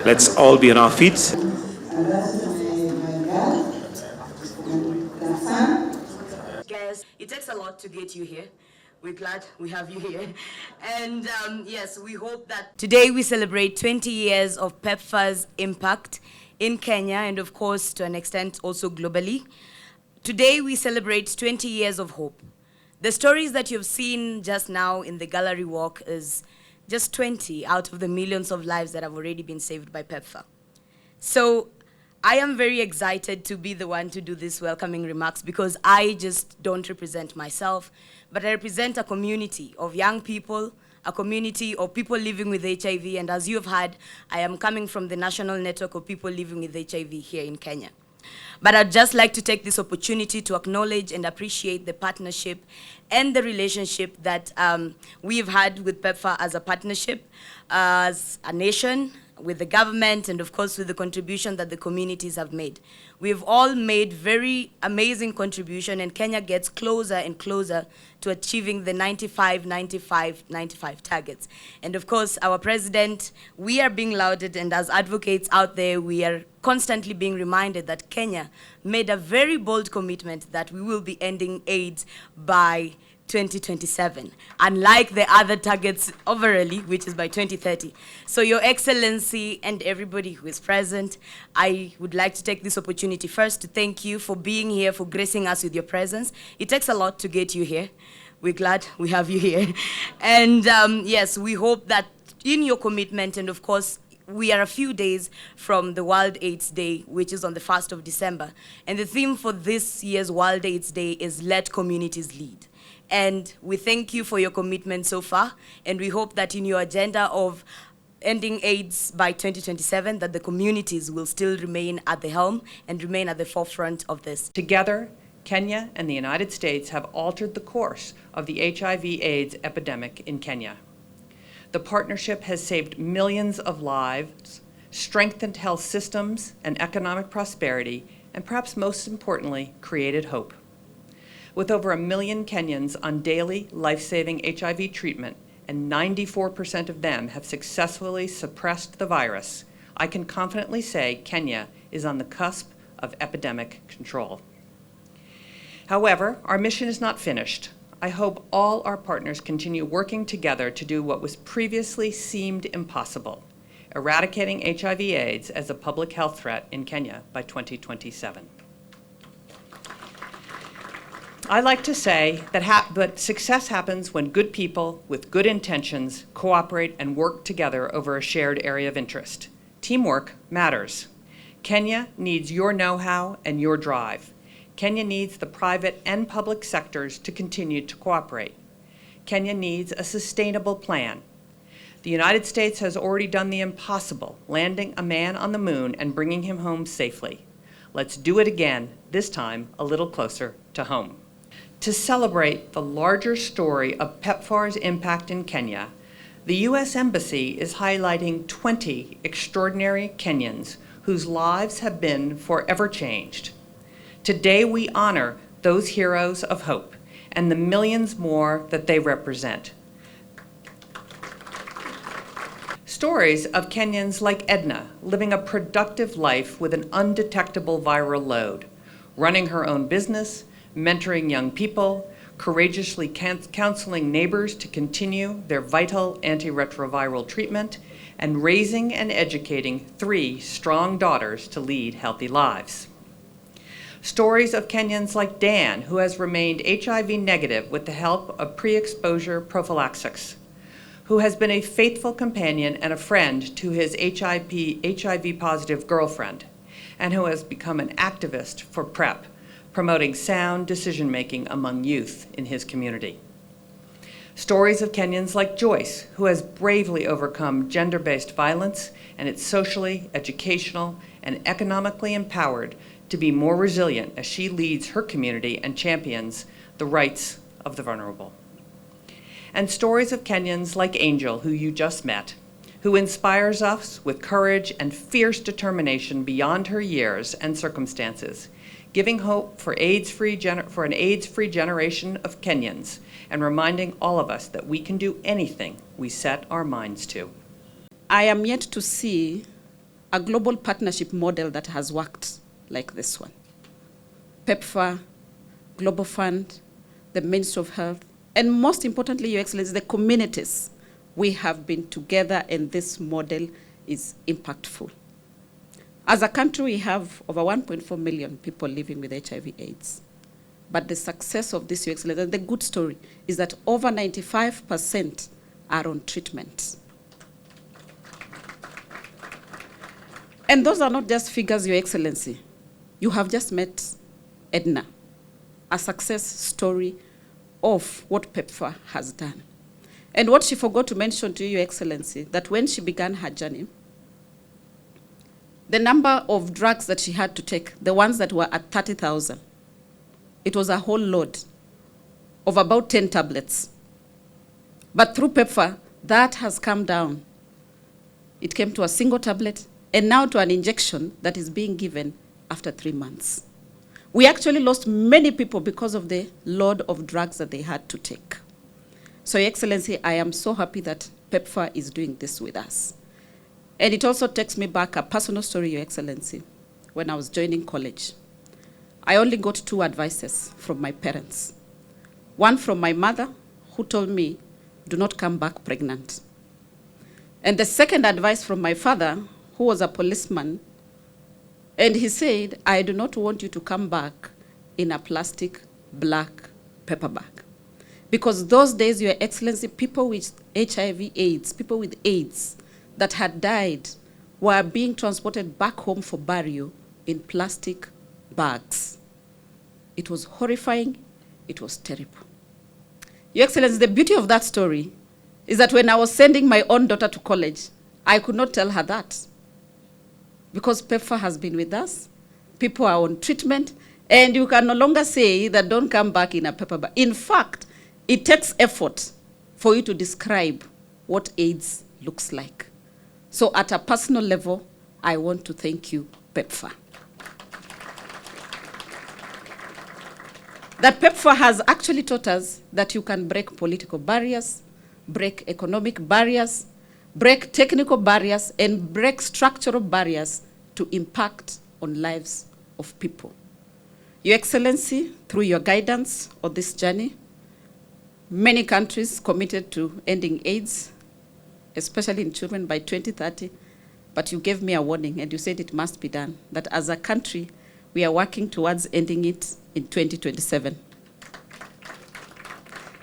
Let's all be on our feet. Guys, it takes a lot to get you here. We're glad we have you here. And yes, we hope that today we celebrate 20 years of PEPFAR's impact in Kenya and, of course, to an extent also globally. Today we celebrate 20 years of hope. The stories that you've seen just now in the gallery walk is just 20 out of the millions of lives that have already been saved by PEPFAR. So I am very excited to be the one to do these welcoming remarks because I just don't represent myself, but I represent a community of young people, a community of people living with HIV, and as you have heard, I am coming from the National Network of People Living with HIV here in Kenya. But I'd just like to take this opportunity to acknowledge and appreciate the partnership and the relationship that we've had with PEPFAR as a partnership, as a nation, with the government, and of course with the contribution that the communities have made. We've all made very amazing contribution, and Kenya gets closer and closer to achieving the 95, 95, 95 targets. And of course, our president, we are being lauded, and as advocates out there, we are constantly being reminded that Kenya made a very bold commitment that we will be ending AIDS by 2027, unlike the other targets overally, which is by 2030. So Your Excellency and everybody who is present, I would like to take this opportunity first to thank you for being here, for gracing us with your presence. It takes a lot to get you here. We're glad we have you here. And yes, we hope that in your commitment, and of course, we are a few days from the World AIDS Day, which is on the 1st of December. And the theme for this year's World AIDS Day is Let Communities Lead. And we thank you for your commitment so far, and we hope that in your agenda of ending AIDS by 2027, that the communities will still remain at the helm and remain at the forefront of this. Together, Kenya and the United States have altered the course of the HIV/AIDS epidemic in Kenya. The partnership has saved millions of lives, strengthened health systems and economic prosperity, and perhaps most importantly, created hope. With over 1 million Kenyans on daily life-saving HIV treatment, and 94% of them have successfully suppressed the virus, I can confidently say Kenya is on the cusp of epidemic control. However, our mission is not finished. I hope all our partners continue working together to do what was previously seemed impossible, eradicating HIV/AIDS as a public health threat in Kenya by 2027. I like to say that success happens when good people with good intentions cooperate and work together over a shared area of interest. Teamwork matters. Kenya needs your know-how and your drive. Kenya needs the private and public sectors to continue to cooperate. Kenya needs a sustainable plan. The United States has already done the impossible, landing a man on the moon and bringing him home safely. Let's do it again, this time a little closer to home. To celebrate the larger story of PEPFAR's impact in Kenya, the U.S. Embassy is highlighting 20 extraordinary Kenyans whose lives have been forever changed. Today we honor those heroes of hope and the millions more that they represent. Stories of Kenyans like Edna living a productive life with an undetectable viral load, running her own business, mentoring young people, courageously counseling neighbors to continue their vital antiretroviral treatment, and raising and educating 3 strong daughters to lead healthy lives. Stories of Kenyans like Dan, who has remained HIV negative with the help of pre-exposure prophylaxis, who has been a faithful companion and a friend to his HIV positive girlfriend, and who has become an activist for PrEP, promoting sound decision-making among youth in his community. Stories of Kenyans like Joyce, who has bravely overcome gender-based violence and is socially, educational, and economically empowered to be more resilient as she leads her community and champions the rights of the vulnerable. And stories of Kenyans like Angel, who you just met, who inspires us with courage and fierce determination beyond her years and circumstances, giving hope for an AIDS-free generation of Kenyans, and reminding all of us that we can do anything we set our minds to. I am yet to see a global partnership model that has worked like this one. PEPFAR, Global Fund, the Ministry of Health, and most importantly, Your Excellency, the communities. We have been together, and this model is impactful. As a country, we have over 1.4 million people living with HIV/AIDS. But the success of this, Your Excellency, and the good story is that over 95% are on treatment. And those are not just figures, Your Excellency. You have just met Edna, a success story of what PEPFAR has done. And what she forgot to mention to you, Your Excellency, that when she began her journey, the number of drugs that she had to take, the ones that were at 30,000, it was a whole load of about 10 tablets. But through PEPFAR, that has come down. It came to a single tablet, and now to an injection that is being given after 3 months. We actually lost many people because of the load of drugs that they had to take. So, Your Excellency, I am so happy that PEPFAR is doing this with us. And it also takes me back a personal story, Your Excellency. When I was joining college, I only got 2 advices from my parents. One from my mother, who told me, do not come back pregnant. And the second advice from my father, who was a policeman, and he said, I do not want you to come back in a plastic black paper bag. Because those days, Your Excellency, people with HIV/AIDS, people with AIDS that had died were being transported back home for burial in plastic bags. It was horrifying. It was terrible. Your Excellency, the beauty of that story is that when I was sending my own daughter to college, I could not tell her that. Because PEPFAR has been with us, people are on treatment, and you can no longer say that don't come back in a paper bag. In fact, it takes effort for you to describe what AIDS looks like. So at a personal level, I want to thank you, PEPFAR. That PEPFAR has actually taught us that you can break political barriers, break economic barriers, break technical barriers, and break structural barriers to impact on lives of people. Your Excellency, through your guidance on this journey, many countries committed to ending AIDS, especially in children, by 2030, but you gave me a warning and you said it must be done, that as a country, we are working towards ending it in 2027.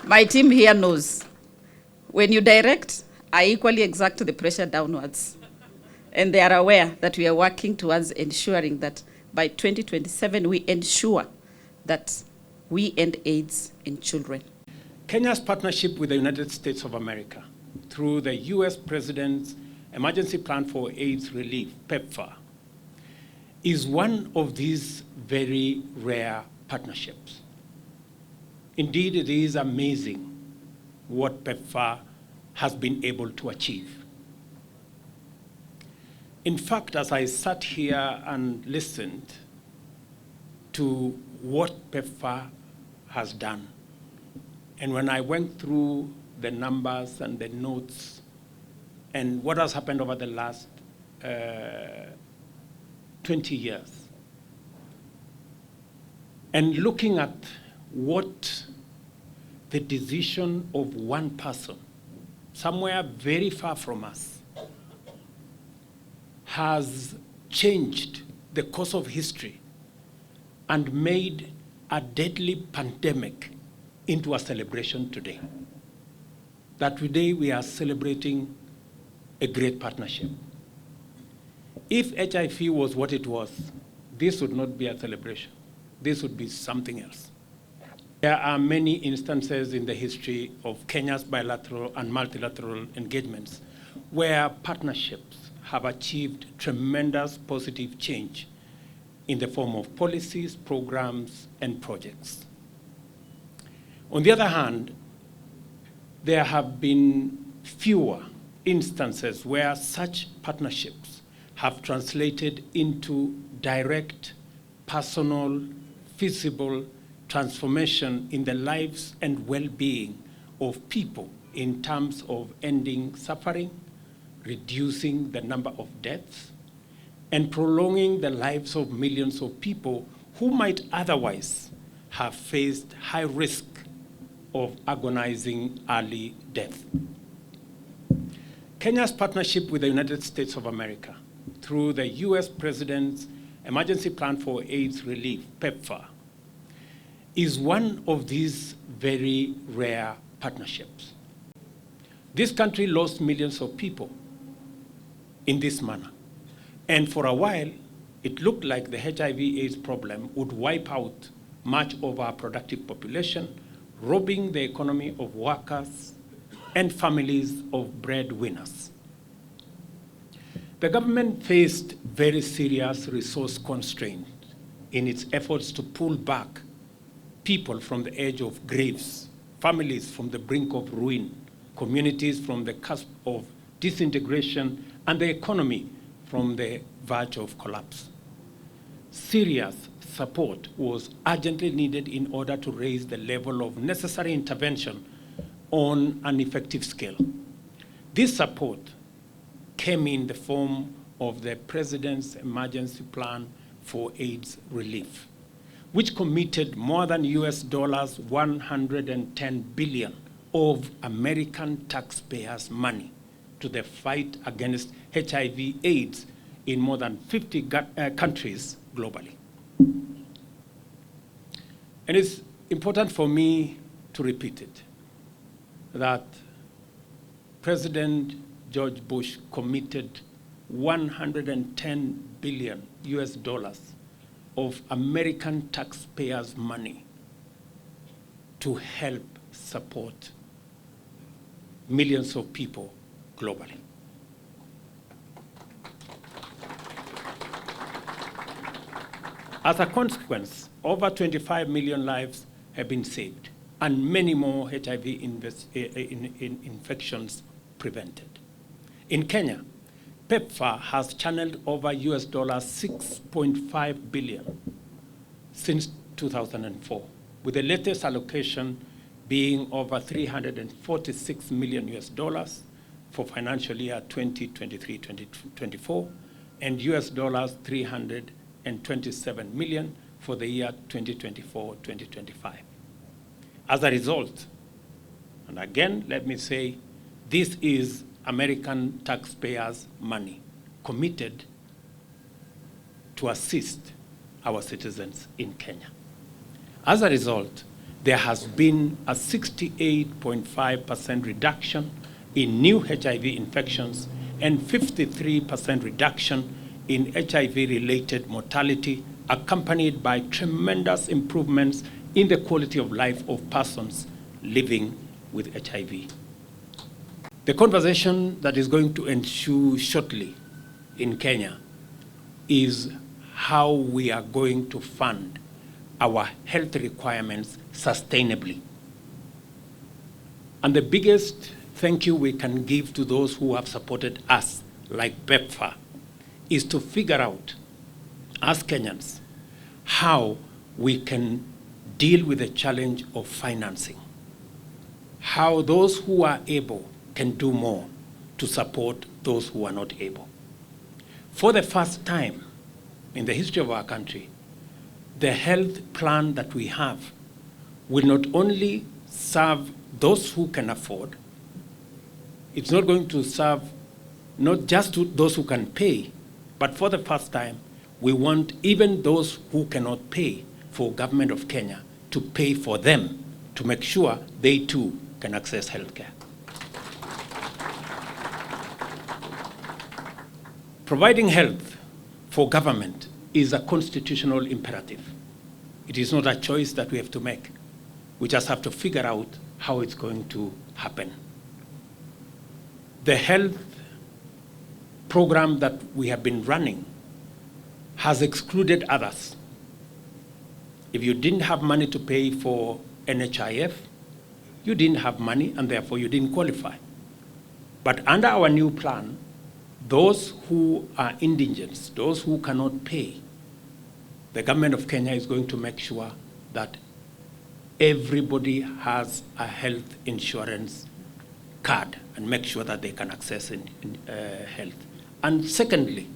My team here knows, when you direct, I equally exert the pressure downwards. And they are aware that we are working towards ensuring that by 2027, we ensure that we end AIDS in children. Kenya's partnership with the United States of America through the US President's Emergency Plan for AIDS Relief, PEPFAR, is one of these very rare partnerships. Indeed, it is amazing what PEPFAR has been able to achieve. In fact, as I sat here and listened to what PEPFAR has done, and when I went through the numbers and the notes and what has happened over the last 20 years, and looking at what the decision of one person, somewhere very far from us, has changed the course of history and made a deadly pandemic into a celebration today. That today we are celebrating a great partnership. If HIV was what it was, this would not be a celebration. This would be something else. There are many instances in the history of Kenya's bilateral and multilateral engagements where partnerships have achieved tremendous positive change in the form of policies, programs, and projects. On the other hand, there have been fewer instances where such partnerships have translated into direct, personal, feasible transformation in the lives and well-being of people in terms of ending suffering, reducing the number of deaths, and prolonging the lives of millions of people who might otherwise have faced high risk of agonizing early death. Kenya's partnership with the United States of America through the US President's Emergency Plan for AIDS Relief, PEPFAR, is one of these very rare partnerships. This country lost millions of people in this manner. And for a while, it looked like the HIV/AIDS problem would wipe out much of our productive population, robbing the economy of workers and families of breadwinners. The government faced very serious resource constraints in its efforts to pull back people from the edge of graves, families from the brink of ruin, communities from the cusp of disintegration, and the economy from the verge of collapse. Serious support was urgently needed in order to raise the level of necessary intervention on an effective scale. This support came in the form of the President's Emergency Plan for AIDS Relief, which committed more than US dollars 110 billion of American taxpayers' money to the fight against HIV/AIDS in more than 50 countries globally. And it's important for me to repeat it, that President George Bush committed 110 billion US dollars of American taxpayers' money to help support millions of people globally. As a consequence, over 25 million lives have been saved and many more HIV infections prevented. In Kenya, PEPFAR has channeled over US dollars 6.5 billion since 2004, with the latest allocation being over 346 million US dollars for financial year 2023-2024 and US dollars 327 million for the year 2024-2025. As a result, and again, let me say, this is American taxpayers' money committed to assist our citizens in Kenya. As a result, there has been a 68.5% reduction in new HIV infections and 53% reduction in HIV-related mortality, accompanied by tremendous improvements in the quality of life of persons living with HIV. The conversation that is going to ensue shortly in Kenya is how we are going to fund our health requirements sustainably. And the biggest thank you we can give to those who have supported us, like PEPFAR, is to figure out, as Kenyans, how we can deal with the challenge of financing, how those who are able can do more to support those who are not able. For the first time in the history of our country, the health plan that we have will not only serve those who can afford, it's not going to serve not just to those who can pay, but for the first time, we want even those who cannot pay for government of Kenya to pay for them to make sure they too can access healthcare. Providing health for government is a constitutional imperative. It is not a choice that we have to make. We just have to figure out how it's going to happen. The health program that we have been running has excluded others. If you didn't have money to pay for NHIF, you didn't have money and therefore you didn't qualify. But under our new plan, those who are indigents, those who cannot pay, the government of Kenya is going to make sure that everybody has a health insurance card and make sure that they can access health. And secondly,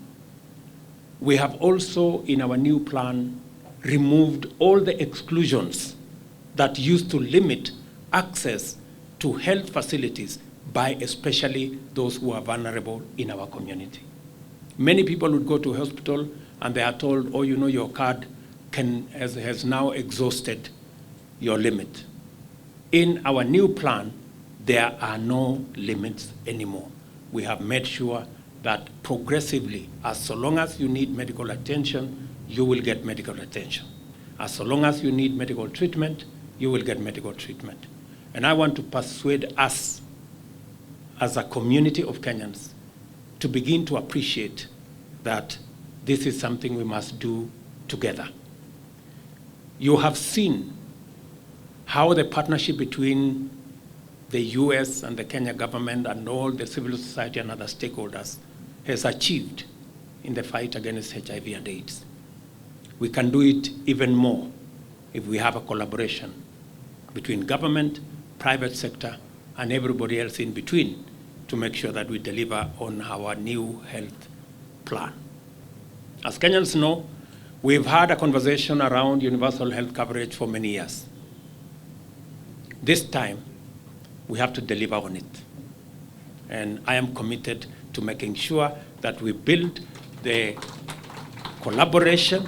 we have also, in our new plan, removed all the exclusions that used to limit access to health facilities by especially those who are vulnerable in our community. Many people would go to hospital and they are told, oh, you know, your card has now exhausted your limit. In our new plan, there are no limits anymore. We have made sure that progressively, so long as you need medical attention, you will get medical attention. So long as you need medical treatment, you will get medical treatment. And I want to persuade us as a community of Kenyans to begin to appreciate that this is something we must do together. You have seen how the partnership between the US and the Kenya government and all the civil society and other stakeholders has achieved in the fight against HIV and AIDS. We can do it even more if we have a collaboration between government, private sector, and everybody else in between to make sure that we deliver on our new health plan. As Kenyans know, we've had a conversation around universal health coverage for many years. This time, we have to deliver on it. And I am committed to making sure that we build the collaboration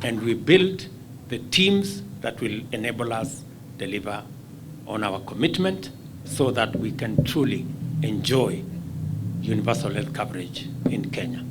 and we build the teams that will enable us deliver on our commitment so that we can truly enjoy universal health coverage in Kenya.